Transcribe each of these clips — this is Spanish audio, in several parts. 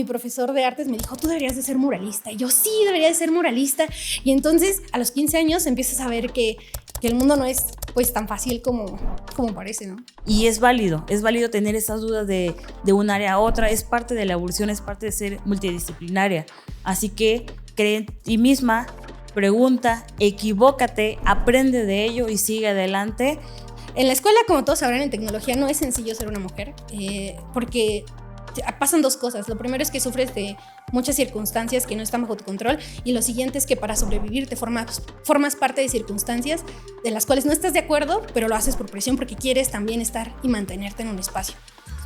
profesor de artes me dijo, tú deberías de ser muralista. Y yo, sí, debería de ser muralista. Y entonces a los 15 años empiezas a ver que el mundo no es pues tan fácil como parece, ¿no? Y es válido tener esas dudas de un área a otra, es parte de la evolución, es parte de ser multidisciplinaria. Así que cree en ti misma, pregunta, equivócate, aprende de ello y sigue adelante. En la escuela, como todos sabrán, en tecnología no es sencillo ser una mujer, porque pasan dos cosas. Lo primero es que sufres de muchas circunstancias que no están bajo tu control, y lo siguiente es que para sobrevivir te formas parte de circunstancias de las cuales no estás de acuerdo, pero lo haces por presión porque quieres también estar y mantenerte en un espacio.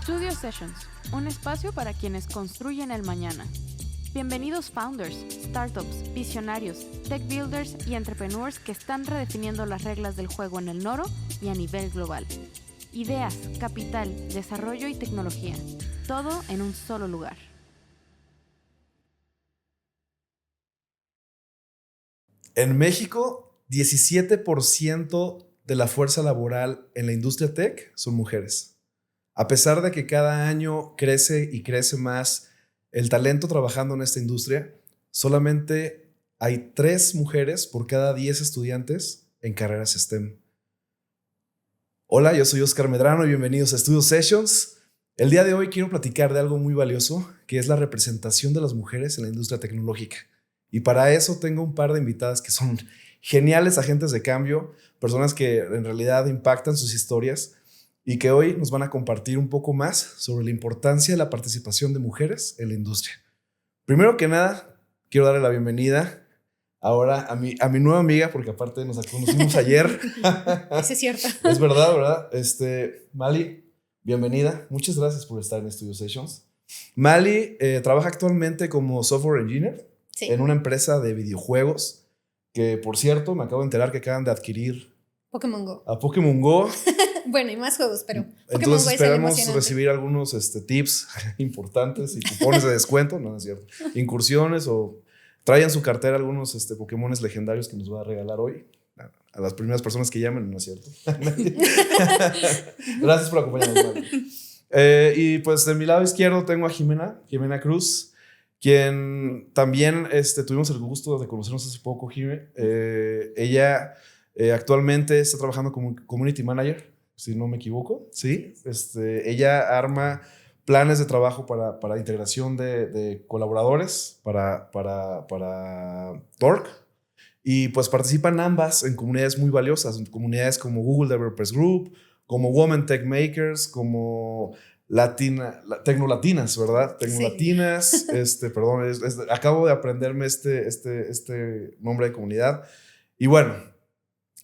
Studio Sessions, un espacio para quienes construyen el mañana. Bienvenidos founders, startups, visionarios, tech builders y entrepreneurs que están redefiniendo las reglas del juego en el Noro y a nivel global. Ideas, capital, desarrollo y tecnología. Todo en un solo lugar. En México, 17% de la fuerza laboral en la industria tech son mujeres. A pesar de que cada año crece y crece más el talento trabajando en esta industria, solamente hay 3 mujeres por cada 10 estudiantes en carreras STEM. Hola, yo soy Oscar Medrano y bienvenidos a Studio Sessions. El día de hoy quiero platicar de algo muy valioso, que es la representación de las mujeres en la industria tecnológica. Y para eso tengo un par de invitadas que son geniales agentes de cambio, personas que en realidad impactan sus historias y que hoy nos van a compartir un poco más sobre la importancia de la participación de mujeres en la industria. Primero que nada, quiero darle la bienvenida ahora a mi nueva amiga, porque aparte nos conocimos ayer. Eso es cierto. Es verdad, ¿verdad? Mali, bienvenida. Muchas gracias por estar en Studio Sessions. Mali trabaja actualmente como software engineer en una empresa de videojuegos que, por cierto, me acabo de enterar que acaban de adquirir Pokémon Go. a Pokémon Go. Bueno, y más juegos, pero Entonces Pokémon Go es el esperamos emocionante. recibir algunos tips importantes y cupones de descuento, no es cierto, incursiones, o traigan su cartera algunos Pokémones legendarios que nos va a regalar hoy a las primeras personas que llamen, no es cierto. Gracias por acompañarnos, Mali. Y pues de mi lado izquierdo tengo a Jimena Cruz, quien también tuvimos el gusto de conocernos hace poco, Jime. Ella actualmente está trabajando como community manager, si no me equivoco, ¿sí? Ella arma planes de trabajo para integración de colaboradores para Torque, y pues participan ambas en comunidades muy valiosas, en comunidades como Google Developers Group, como Women Tech Makers, como Tecnolatinas, ¿verdad? Tecnolatinas, perdón, acabo de aprenderme este nombre de comunidad. Y bueno,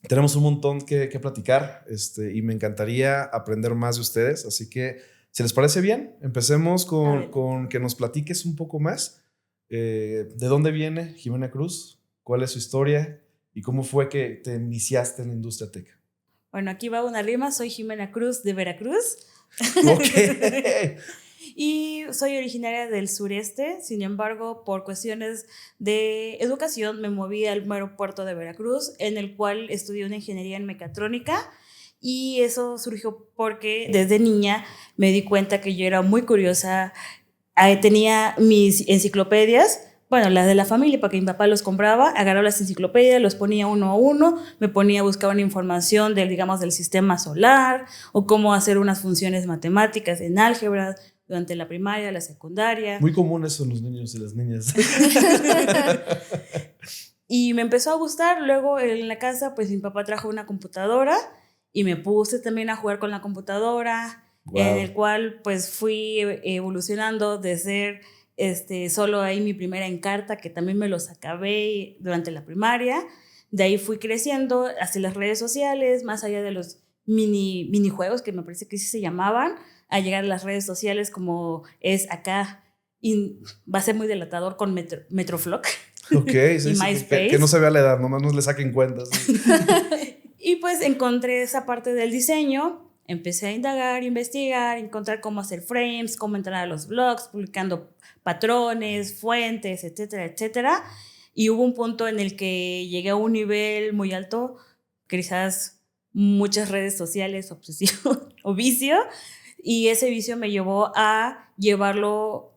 tenemos un montón que platicar, y me encantaría aprender más de ustedes. Así que, si les parece bien, empecemos con que nos platiques un poco más. ¿De dónde viene Jimena Cruz? ¿Cuál es su historia? ¿Y cómo fue que te iniciaste en la industria tech? Bueno, aquí va una rima. Soy Jimena Cruz de Veracruz. Ok. Y soy originaria del sureste. Sin embargo, por cuestiones de educación me moví al aeropuerto de Veracruz, en el cual estudié una ingeniería en mecatrónica. Y eso surgió porque desde niña me di cuenta que yo era muy curiosa. Tenía mis enciclopedias, bueno, las de la familia, porque mi papá los compraba, agarraba las enciclopedias, los ponía uno a uno, me ponía a buscar una información del sistema solar, o cómo hacer unas funciones matemáticas en álgebra durante la primaria, la secundaria. Muy común eso en los niños y las niñas. Y me empezó a gustar. Luego en la casa, pues mi papá trajo una computadora y me puse también a jugar con la computadora, wow, en el cual pues fui evolucionando de ser solo ahí mi primera Encarta, que también me los acabé durante la primaria. De ahí fui creciendo hacia las redes sociales, más allá de los minijuegos, que me parece que sí se llamaban, a llegar a las redes sociales como es acá, y va a ser muy delatador con Metroflog. Ok, sí, y sí, MySpace. que no se vea la edad, nomás nos le saquen cuentas. ¿Sí? Y pues encontré esa parte del diseño, empecé a indagar, investigar, encontrar cómo hacer frames, cómo entrar a los blogs, publicando patrones, fuentes, etcétera, etcétera. Y hubo un punto en el que llegué a un nivel muy alto, quizás muchas redes sociales, obsesión o vicio, y ese vicio me llevó a llevarlo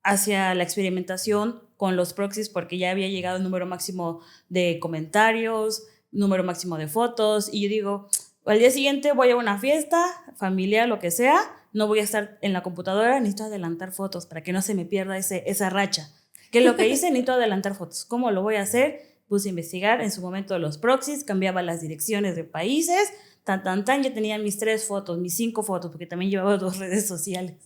hacia la experimentación con los proxies porque ya había llegado el número máximo de comentarios, número máximo de fotos, y yo digo, al día siguiente voy a una fiesta familiar, lo que sea, no voy a estar en la computadora, necesito adelantar fotos para que no se me pierda esa racha. ¿Qué es lo que hice? Necesito adelantar fotos. ¿Cómo lo voy a hacer? Puse a investigar en su momento los proxies, cambiaba las direcciones de países, ya tenía mis 3 fotos, mis 5 fotos, porque también llevaba 2 redes sociales.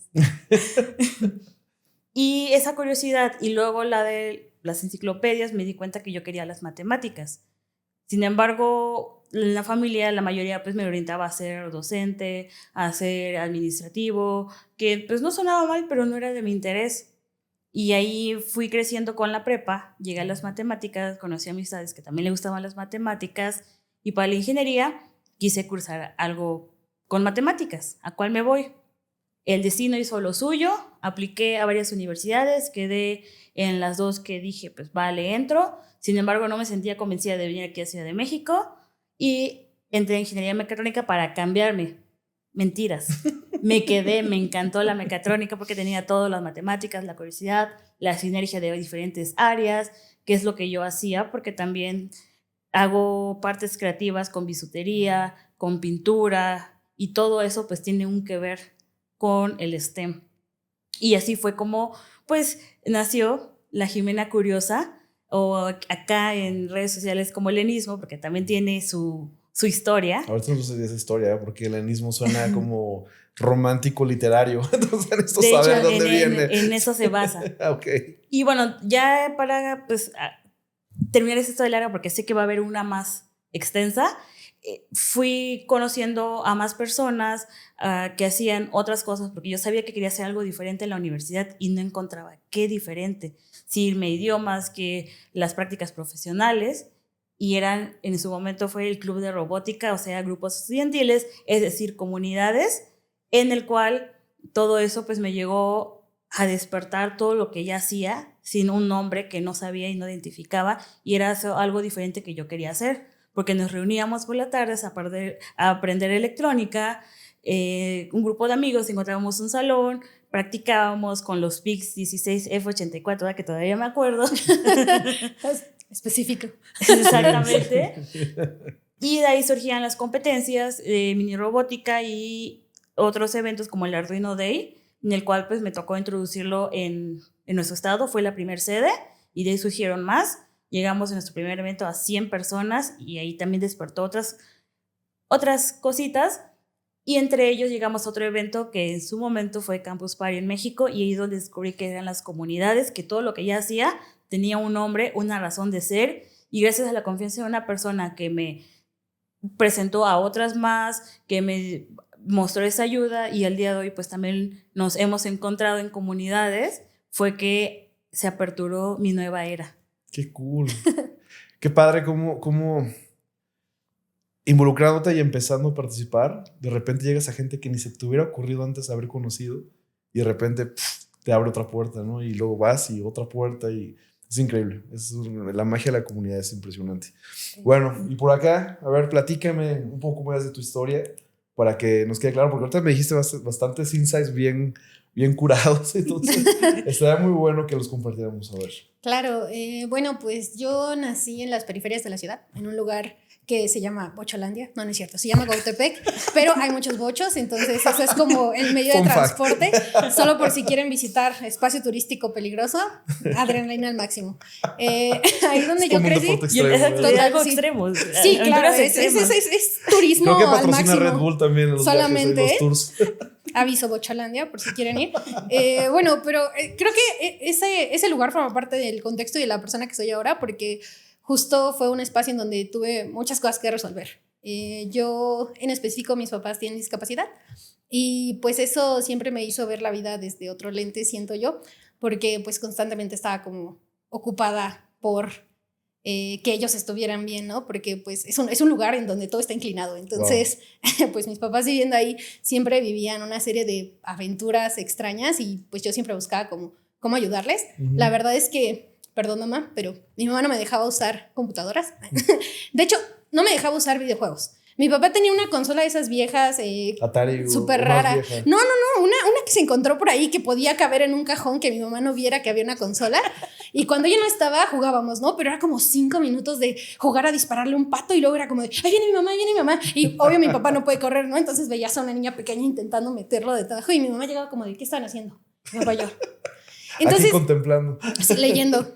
Y esa curiosidad, y luego la de las enciclopedias, me di cuenta que yo quería las matemáticas. Sin embargo, en la familia la mayoría pues me orientaba a ser docente, a ser administrativo, que pues no sonaba mal, pero no era de mi interés. Y ahí fui creciendo con la prepa, llegué a las matemáticas, conocí amistades que también le gustaban las matemáticas, y para la ingeniería quise cursar algo con matemáticas. ¿A cuál me voy? El destino hizo lo suyo, apliqué a varias universidades, quedé en las 2 que dije, pues vale, entro. Sin embargo, no me sentía convencida de venir aquí a Ciudad de México y entré en ingeniería mecatrónica para cambiarme. Mentiras. Me quedé, me encantó la mecatrónica porque tenía todas las matemáticas, la curiosidad, la sinergia de diferentes áreas, que es lo que yo hacía, porque también hago partes creativas con bisutería, con pintura, y todo eso pues tiene un que ver con el STEM. Y así fue como pues nació la Jimena Curiosa, o acá en redes sociales como helenismo, porque también tiene su historia. Ahorita no sé esa historia, porque el helenismo suena como romántico literario. Entonces necesito de saber hecho, dónde viene. En eso se basa. Okay. Y bueno, ya para pues, terminar esta historia larga, porque sé que va a haber una más extensa, fui conociendo a más personas que hacían otras cosas, porque yo sabía que quería hacer algo diferente en la universidad y no encontraba qué diferente. Si irme a idiomas, que las prácticas profesionales, y eran, en su momento fue el club de robótica, o sea, grupos estudiantiles, es decir, comunidades, en el cual todo eso pues me llegó a despertar todo lo que ya hacía, sin un nombre que no sabía y no identificaba, y era algo diferente que yo quería hacer, porque nos reuníamos por las tardes a aprender electrónica, un grupo de amigos, encontrábamos un salón, practicábamos con los PICs 16 F84, que todavía me acuerdo. Específico. Exactamente. Y de ahí surgían las competencias de mini robótica y otros eventos como el Arduino Day, en el cual pues me tocó introducirlo en nuestro estado, fue la primera sede, y de ahí surgieron más. Llegamos en nuestro primer evento a 100 personas y ahí también despertó otras cositas. Y entre ellos llegamos a otro evento que en su momento fue Campus Party en México, y ahí es donde descubrí que eran las comunidades, que todo lo que ya hacía tenía un nombre, una razón de ser, y gracias a la confianza de una persona que me presentó a otras más, que me mostró esa ayuda, y al día de hoy pues también nos hemos encontrado en comunidades, fue que se aperturó mi nueva era. Qué cool. Qué padre cómo involucrándote y empezando a participar, de repente llegas a gente que ni se te hubiera ocurrido antes haber conocido, y de repente te abre otra puerta, ¿no? Y luego vas y otra puerta, y es increíble. La magia de la comunidad es impresionante. Bueno, y por acá, a ver, platícame un poco más de tu historia para que nos quede claro, porque ahorita me dijiste bastantes insights bien curados, entonces estaría muy bueno que los compartiéramos. A ver. Claro, bueno, pues yo nací en las periferias de la ciudad, en un lugar que se llama Bocholandia, no es cierto, se llama Gautepec, pero hay muchos bochos, entonces eso es como el medio de transporte, solo por si quieren visitar espacio turístico peligroso, adrenalina al máximo. Ahí donde yo crecí, algo extremo. Sí, claro, es turismo creo que al patrocina máximo. Red Bull también en los solamente viajes, en los tours. Aviso Bocholandia por si quieren ir. Bueno, pero creo que ese lugar forma parte del contexto y de la persona que soy ahora, porque justo fue un espacio en donde tuve muchas cosas que resolver. Yo, en específico, mis papás tienen discapacidad, y pues eso siempre me hizo ver la vida desde otro lente, siento yo, porque pues constantemente estaba como ocupada por que ellos estuvieran bien, ¿no? Porque pues es un lugar en donde todo está inclinado. Entonces, wow. Pues mis papás viviendo ahí siempre vivían una serie de aventuras extrañas, y pues yo siempre buscaba cómo ayudarles. Uh-huh. La verdad es que, perdón mamá, pero mi mamá no me dejaba usar computadoras. De hecho, no me dejaba usar videojuegos. Mi papá tenía una consola de esas viejas, Atari, súper rara. No, como una que se encontró por ahí que podía caber en un cajón, que mi mamá no viera que había una consola. Y cuando ella no estaba, jugábamos, ¿no? Pero era como 5 minutos de jugar a dispararle un pato y luego era como de, ahí viene mi mamá, ahí viene mi mamá. Y obvio mi papá no puede correr, ¿no? Entonces veías a una niña pequeña intentando meterlo de trabajo y mi mamá llegaba como de, ¿qué están haciendo? Me voy yo. Entonces, aquí contemplando. Leyendo,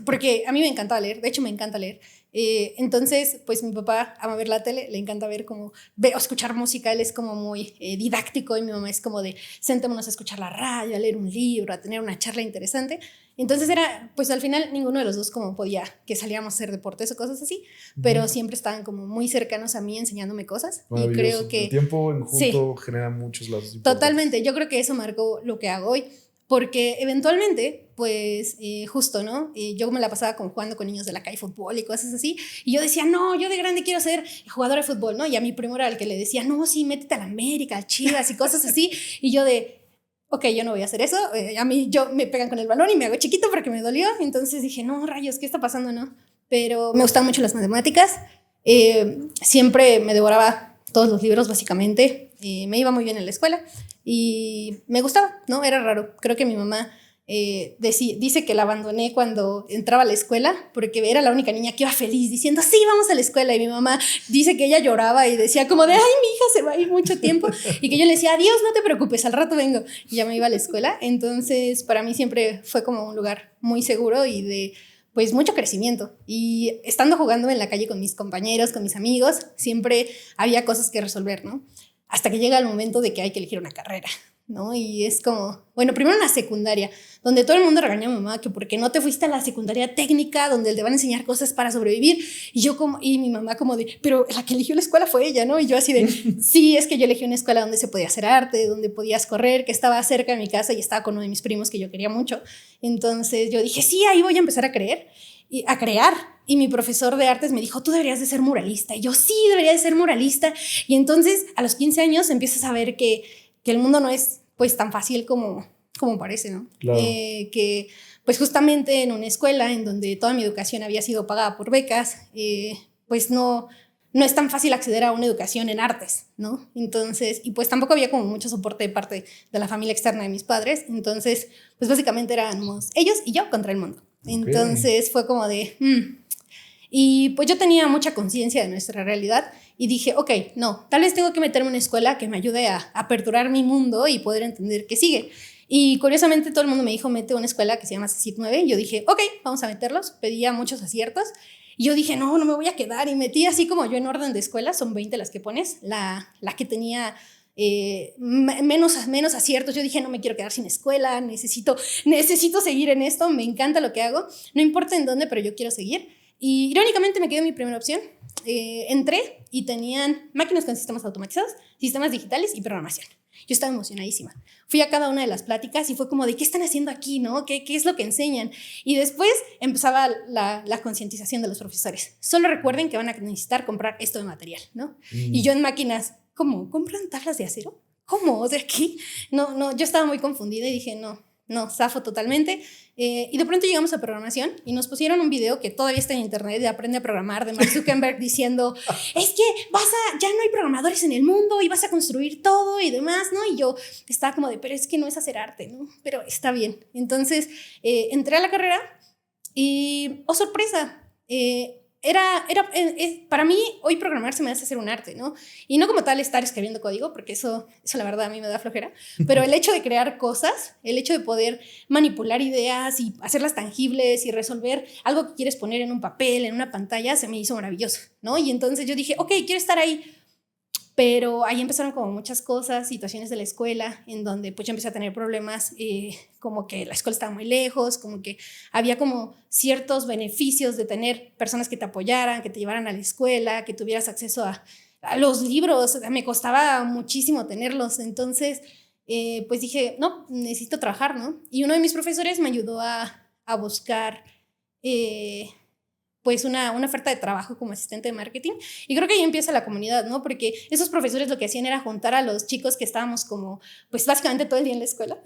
porque a mí me encantaba leer, de hecho me encanta leer. Entonces, pues mi papá ama ver la tele, le encanta ver como, o escuchar música, él es como muy didáctico y mi mamá es como de, sentémonos a escuchar la radio, a leer un libro, a tener una charla interesante. Entonces era, pues al final ninguno de los dos como podía que saliéramos a hacer deportes o cosas así, pero siempre estaban como muy cercanos a mí enseñándome cosas. Y creo que el tiempo en junto genera muchos lazos importantes. Totalmente, yo creo que eso marcó lo que hago hoy. Porque eventualmente, pues justo, ¿no? Yo me la pasaba como jugando con niños de la calle, fútbol y cosas así. Y yo decía, no, yo de grande quiero ser jugadora de fútbol, ¿no? Y a mi primo era el que le decía, no, sí, métete a la América, al Chivas y cosas así. Y yo de, ok, yo no voy a hacer eso. A mí me pegan con el balón y me hago chiquito porque me dolió. Entonces dije, no, rayos, ¿qué está pasando, no? Pero me gustaban mucho las matemáticas. Siempre me devoraba todos los libros, básicamente. Me iba muy bien en la escuela. Y me gustaba, ¿no? Era raro. Creo que mi mamá dice que la abandoné cuando entraba a la escuela porque era la única niña que iba feliz diciendo, sí, vamos a la escuela. Y mi mamá dice que ella lloraba y decía como de, ay, mi hija se va a ir mucho tiempo. Y que yo le decía, adiós, no te preocupes, al rato vengo. Y ya me iba a la escuela. Entonces, para mí siempre fue como un lugar muy seguro y de, pues, mucho crecimiento. Y estando jugando en la calle con mis compañeros, con mis amigos, siempre había cosas que resolver, ¿no? Hasta que llega el momento de que hay que elegir una carrera, ¿no? Y es como, bueno, primero una secundaria, donde todo el mundo regaña a mi mamá que por qué no te fuiste a la secundaria técnica, donde te van a enseñar cosas para sobrevivir. Y mi mamá como de, pero la que eligió la escuela fue ella, ¿no? Y yo así de, sí, es que yo elegí una escuela donde se podía hacer arte, donde podías correr, que estaba cerca de mi casa y estaba con uno de mis primos que yo quería mucho. Entonces yo dije, sí, ahí voy a empezar a crear. Y mi profesor de artes me dijo, tú deberías de ser muralista. Y yo, sí, debería de ser muralista. Y entonces a los 15 años empiezas a ver que el mundo no es pues tan fácil como parece, ¿no? Claro. Que pues justamente en una escuela en donde toda mi educación había sido pagada por becas, pues no es tan fácil acceder a una educación en artes, ¿no? Entonces, y pues tampoco había como mucho soporte de parte de la familia externa de mis padres. Entonces, pues básicamente éramos ellos y yo contra el mundo. Entonces fue como de... Y pues yo tenía mucha conciencia de nuestra realidad y dije, ok, no, tal vez tengo que meterme en una escuela que me ayude a aperturar mi mundo y poder entender qué sigue. Y curiosamente todo el mundo me dijo, mete una escuela que se llama CECIT 9. Y yo dije, ok, vamos a meterlos. Pedía muchos aciertos. Y yo dije, no me voy a quedar. Y metí así como yo en orden de escuela, son 20 las que pones, la que tenía... menos aciertos. Yo dije, no me quiero quedar sin escuela, necesito seguir en esto, me encanta lo que hago, no importa en dónde, pero yo quiero seguir. Y irónicamente me quedé mi primera opción. Entré y tenían máquinas con sistemas automatizados, sistemas digitales y programación. Yo estaba emocionadísima. Fui a cada una de las pláticas y fue como de, ¿qué están haciendo aquí, no? ¿Qué es lo que enseñan? Y después empezaba la concientización de los profesores. Solo recuerden que van a necesitar comprar esto de material, ¿no? Y yo en máquinas, ¿cómo? ¿Compran tablas de acero? ¿Cómo? O sea, ¿qué? No, yo estaba muy confundida y dije, no, zafo totalmente. Y de pronto llegamos a programación y nos pusieron un video que todavía está en internet de Aprende a Programar de Mark Zuckerberg diciendo, es que ya no hay programadores en el mundo y vas a construir todo y demás, ¿no? Y yo estaba como de, pero es que no es hacer arte, ¿no? Pero está bien. Entonces entré a la carrera y, oh sorpresa, para mí hoy programar se me hace hacer un arte, ¿no? Y no como tal estar escribiendo código, porque eso la verdad a mí me da flojera, pero el hecho de crear cosas, el hecho de poder manipular ideas y hacerlas tangibles y resolver algo que quieres poner en un papel, en una pantalla, se me hizo maravilloso, ¿no? Y entonces yo dije, ok, quiero estar ahí. Pero ahí empezaron como muchas cosas, situaciones de la escuela, en donde pues yo empecé a tener problemas, como que la escuela estaba muy lejos, como que había como ciertos beneficios de tener personas que te apoyaran, que te llevaran a la escuela, que tuvieras acceso a los libros. Me costaba muchísimo tenerlos. Entonces, pues dije, no, necesito trabajar, ¿no? Y uno de mis profesores me ayudó a buscar... pues una oferta de trabajo como asistente de marketing, y creo que ahí empieza la comunidad, ¿no? Porque esos profesores lo que hacían era juntar a los chicos que estábamos como, pues básicamente todo el día en la escuela,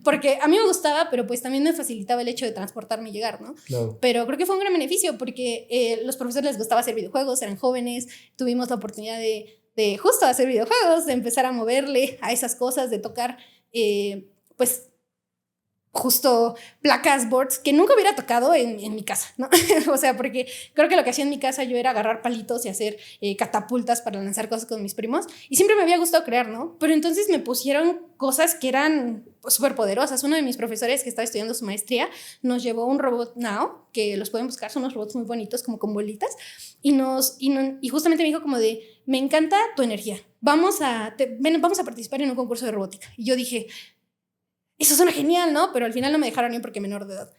porque a mí me gustaba, pero pues también me facilitaba el hecho de transportarme y llegar, ¿no? Claro. Pero creo que fue un gran beneficio porque los profesores les gustaba hacer videojuegos, eran jóvenes, tuvimos la oportunidad de de justo hacer videojuegos, de empezar a moverle a esas cosas, de tocar, pues, justo placas, boards, que nunca hubiera tocado en mi casa, ¿no? O sea, porque creo que lo que hacía en mi casa yo era agarrar palitos y hacer catapultas para lanzar cosas con mis primos, y siempre me había gustado crear, ¿no? Pero entonces me pusieron cosas que eran súper poderosas. Uno de mis profesores que estaba estudiando su maestría nos llevó un robot Now, que los pueden buscar, son unos robots muy bonitos, como con bolitas, y justamente me dijo como de, me encanta tu energía, vamos a participar en un concurso de robótica. Y yo dije, eso suena genial, ¿no? Pero al final no me dejaron ir porque menor de edad.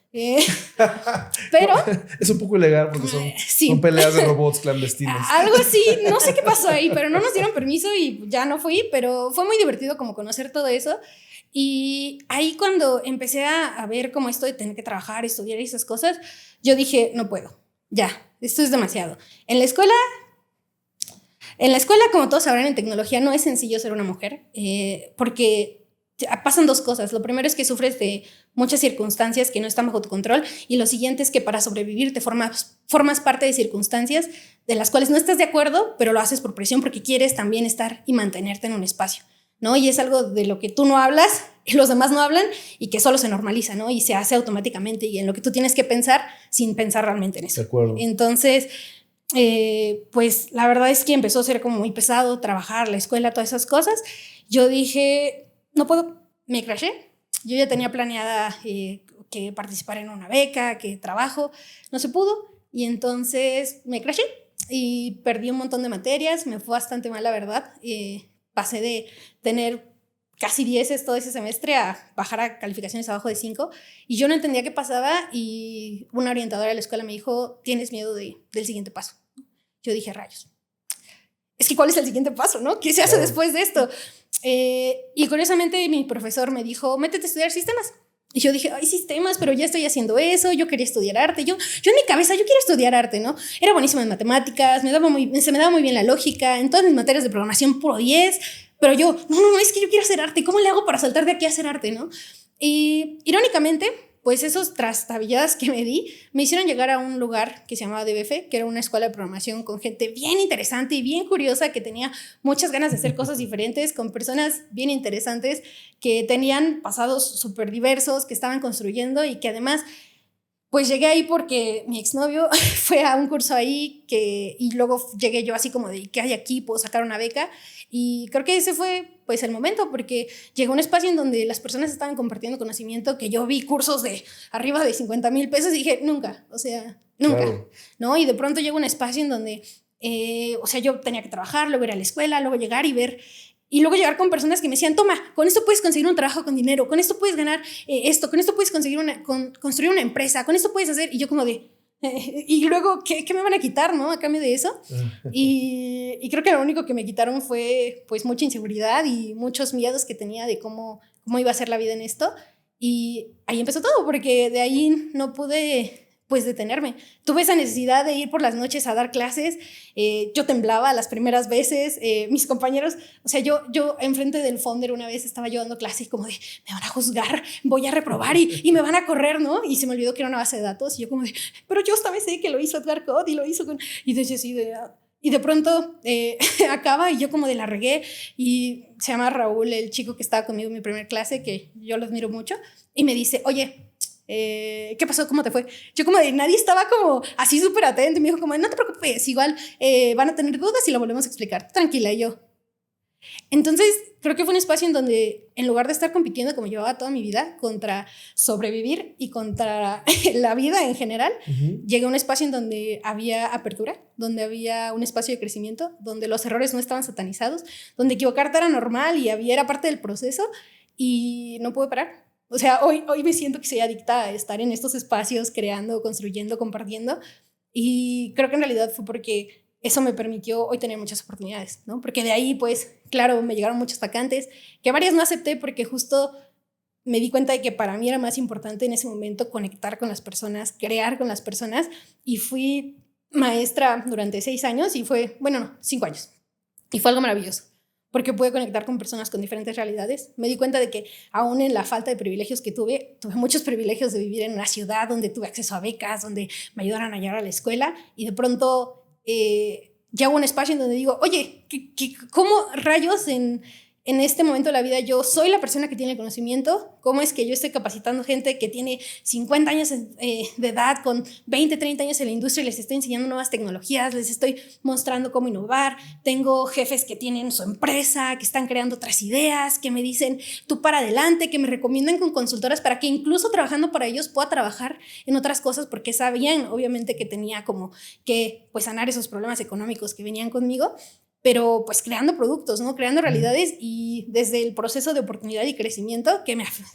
Pero... Es un poco ilegal porque sí. son peleas de robots clandestinas. Algo así, no sé qué pasó ahí, pero no nos dieron permiso y ya no fui, pero fue muy divertido como conocer todo eso. Y ahí cuando empecé a ver como esto de tener que trabajar, estudiar y esas cosas, yo dije, no puedo, ya, esto es demasiado. En la escuela, como todos sabrán, en tecnología no es sencillo ser una mujer, porque pasan dos cosas. Lo primero es que sufres de muchas circunstancias que no están bajo tu control, y lo siguiente es que para sobrevivir te formas parte de circunstancias de las cuales no estás de acuerdo, pero lo haces por presión porque quieres también estar y mantenerte en un espacio, ¿no? Y es algo de lo que tú no hablas y los demás no hablan y que solo se normaliza, ¿no? Y se hace automáticamente y en lo que tú tienes que pensar sin pensar realmente en eso. De acuerdo. Entonces, pues la verdad es que empezó a ser como muy pesado trabajar, la escuela, todas esas cosas. Yo dije, no puedo, me crashé. Yo ya tenía planeada que participar en una beca, que trabajo, no se pudo. Y entonces me crashé y perdí un montón de materias, me fue bastante mal, la verdad. Pasé de tener casi 10 todo ese semestre a bajar a calificaciones abajo de 5. Y yo no entendía qué pasaba y una orientadora de la escuela me dijo, ¿tienes miedo del siguiente paso? Yo dije, rayos. Es que ¿cuál es el siguiente paso, no? ¿Qué se hace después de esto? Y curiosamente mi profesor me dijo, métete a estudiar sistemas. Y yo dije, ay, sistemas, pero ya estoy haciendo eso, yo quería estudiar arte. Yo en mi cabeza, yo quiero estudiar arte, ¿no? Era buenísima en matemáticas, se me daba muy bien la lógica, en todas mis materias de programación puro 10, pero yo, no, es que yo quiero hacer arte, ¿cómo le hago para saltar de aquí a hacer arte, no? Y irónicamente, pues esos trastabilladas que me di me hicieron llegar a un lugar que se llamaba DBF, que era una escuela de programación con gente bien interesante y bien curiosa, que tenía muchas ganas de hacer cosas diferentes, con personas bien interesantes que tenían pasados súper diversos, que estaban construyendo y que además, pues llegué ahí porque mi exnovio fue a un curso ahí y luego llegué yo así como de, ¿qué hay aquí? ¿Puedo sacar una beca? Y creo que ese fue pues el momento, porque llegó un espacio en donde las personas estaban compartiendo conocimiento, que yo vi cursos de arriba de 50,000 pesos y dije, nunca, claro, ¿no? Y de pronto llegó un espacio en donde, yo tenía que trabajar, luego ir a la escuela, luego llegar y ver, y luego llegar con personas que me decían, toma, con esto puedes conseguir un trabajo con dinero, con esto puedes ganar esto, con esto puedes construir una empresa, con esto puedes hacer, y yo como de... y luego, ¿qué me van a quitar, no? A cambio de eso. Y creo que lo único que me quitaron fue pues mucha inseguridad y muchos miedos que tenía de cómo iba a ser la vida en esto. Y ahí empezó todo, porque de ahí no pude pues detenerme. Tuve esa necesidad de ir por las noches a dar clases. Yo temblaba las primeras veces. Mis compañeros, o sea, yo enfrente del Founder una vez estaba yo dando clases como de, me van a juzgar, voy a reprobar y me van a correr, ¿no? Y se me olvidó que era una base de datos y yo como de, pero yo esta vez sé que lo hizo Edgar Code y lo hizo con... Y de así y de pronto acaba y yo como de la regué, y se llama Raúl, el chico que estaba conmigo en mi primer clase, que yo lo admiro mucho, y me dice, oye, ¿qué pasó? ¿Cómo te fue? Yo como de, nadie estaba como así súper atento, y me dijo como, no te preocupes, igual van a tener dudas y lo volvemos a explicar, tranquila. Y yo, entonces creo que fue un espacio en donde, en lugar de estar compitiendo como llevaba toda mi vida contra sobrevivir y contra la vida en general, llegué a un espacio en donde había apertura, donde había un espacio de crecimiento, donde los errores no estaban satanizados, donde equivocarte era normal y era parte del proceso, y no pude parar. O sea, hoy me siento que soy adicta a estar en estos espacios, creando, construyendo, compartiendo. Y creo que en realidad fue porque eso me permitió hoy tener muchas oportunidades, ¿no? Porque de ahí, pues, claro, me llegaron muchas vacantes, que varias no acepté porque justo me di cuenta de que para mí era más importante en ese momento conectar con las personas, crear con las personas. Y fui maestra durante 6 años y fue, 5 años. Y fue algo maravilloso, porque pude conectar con personas con diferentes realidades. Me di cuenta de que aún en la falta de privilegios que tuve muchos privilegios de vivir en una ciudad donde tuve acceso a becas, donde me ayudaron a llegar a la escuela, y de pronto ya hago un espacio en donde digo, oye, ¿cómo rayos en este momento de la vida yo soy la persona que tiene el conocimiento? ¿Cómo es que yo estoy capacitando gente que tiene 50 años de edad, con 20, 30 años en la industria, y les estoy enseñando nuevas tecnologías, les estoy mostrando cómo innovar? Tengo jefes que tienen su empresa, que están creando otras ideas, que me dicen, tú para adelante, que me recomiendan con consultoras para que incluso trabajando para ellos pueda trabajar en otras cosas, porque sabían obviamente que tenía como que pues sanar esos problemas económicos que venían conmigo, pero pues creando productos, ¿no? Creando realidades, y desde el proceso de oportunidad y crecimiento,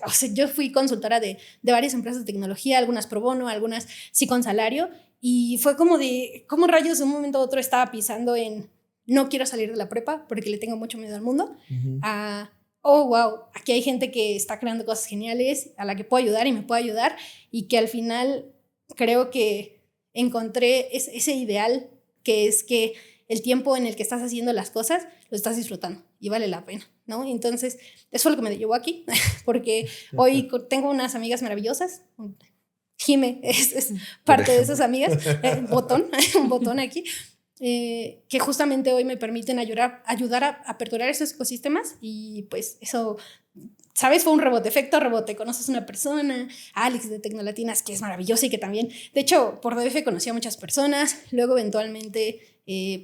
o sea, yo fui consultora de varias empresas de tecnología, algunas pro bono, algunas sí con salario, y fue como de, ¿cómo rayos de un momento a otro estaba pisando en no quiero salir de la prepa porque le tengo mucho miedo al mundo? A, oh, wow, aquí hay gente que está creando cosas geniales a la que puedo ayudar y me puede ayudar, y que al final creo que encontré ese ideal, que es que el tiempo en el que estás haciendo las cosas lo estás disfrutando y vale la pena, ¿no? Entonces, eso fue lo que me llevó aquí, porque hoy tengo unas amigas maravillosas. Jime es parte de esas amigas, un botón aquí, que justamente hoy me permiten ayudar a aperturar esos ecosistemas, y pues eso, ¿sabes? Fue un rebote, efecto rebote. Conoces a una persona, Alex de Tecnolatinas, que es maravillosa y que también, de hecho, por DF conocí a muchas personas. Luego, eventualmente,